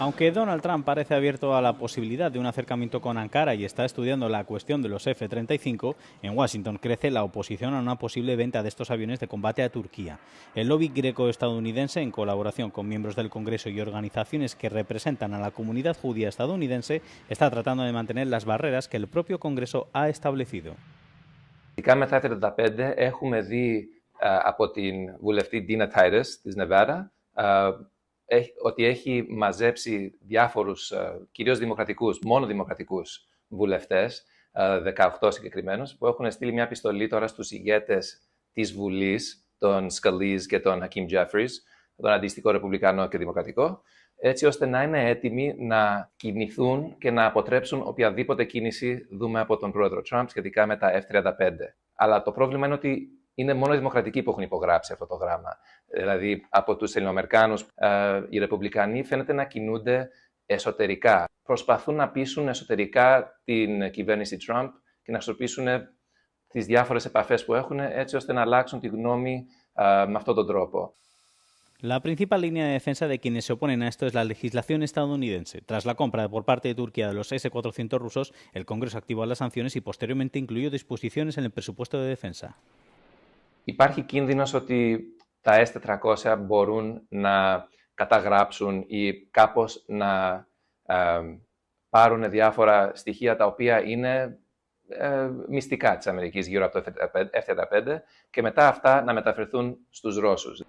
Aunque Donald Trump parece abierto a la posibilidad de un acercamiento con Ankara y está estudiando la cuestión de los F-35, en Washington crece la oposición a una posible venta de estos aviones de combate a Turquía. El lobby greco-estadounidense, en colaboración con miembros del Congreso y organizaciones que representan a la comunidad judía estadounidense, está tratando de mantener las barreras que el propio Congreso ha establecido. Ειδικά μετά το 1935 έχουμε δει από την βουλευτή Dina Titus της Νεβάδα ότι έχει μαζέψει διάφορους, κυρίως δημοκρατικούς, μόνο δημοκρατικούς βουλευτές, 18 συγκεκριμένους, που έχουν στείλει μια επιστολή τώρα στους ηγέτες της Βουλής, τον Scalise και τον Hakeem Jeffries, τον αντίστοιχο ρεπουμπλικανό και δημοκρατικό, έτσι ώστε να είναι έτοιμοι να κινηθούν και να αποτρέψουν οποιαδήποτε κίνηση δούμε από τον πρόεδρο Τραμπ σχετικά με τα F-35. Αλλά το πρόβλημα είναι ότι είναι μόνο οι δημοκρατικοί που έχουν υπογράψει αυτό το γράμμα. Δηλαδή, από τους Ελληνοαμερικάνους, οι Ρεπουμπλικανοί φαίνεται να κινούνται εσωτερικά. Προσπαθούν να πείσουν εσωτερικά την κυβέρνηση Τραμπ και να χρησιμοποιήσουν τις διάφορες επαφές που έχουν έτσι ώστε να αλλάξουν τη γνώμη με αυτόν τον τρόπο. La principal línea de defensa de quienes se oponen a esto es la legislación estadounidense. Tras la compra por parte de Turquía de los S-400 rusos, el Congreso activó las sanciones y posteriormente incluyó disposiciones en el presupuesto de defensa. Υπάρχει κίνδυνος ότι τα S-400 μπορούν να καταγράψουν ή κάπως να πάρουν διάφορα στοιχεία τα οποία είναι μυστικά της Αμερικής γύρω από το F-35 και μετά αυτά να μεταφερθούν στους Ρώσους.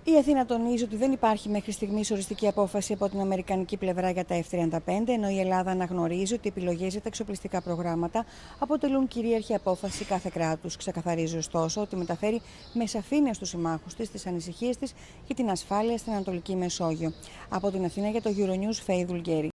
Η Αθήνα τονίζει ότι δεν υπάρχει μέχρι στιγμής οριστική απόφαση από την αμερικανική πλευρά για τα F-35, ενώ η Ελλάδα αναγνωρίζει ότι οι επιλογές για τα εξοπλιστικά προγράμματα αποτελούν κυρίαρχη απόφαση κάθε κράτους. Ξεκαθαρίζει ωστόσο ότι μεταφέρει με σαφήνεια στους συμμάχους της τις ανησυχίες της για την ασφάλεια στην Ανατολική Μεσόγειο. Από την Αθήνα για το Euronews, Φέη Δουλγέρη.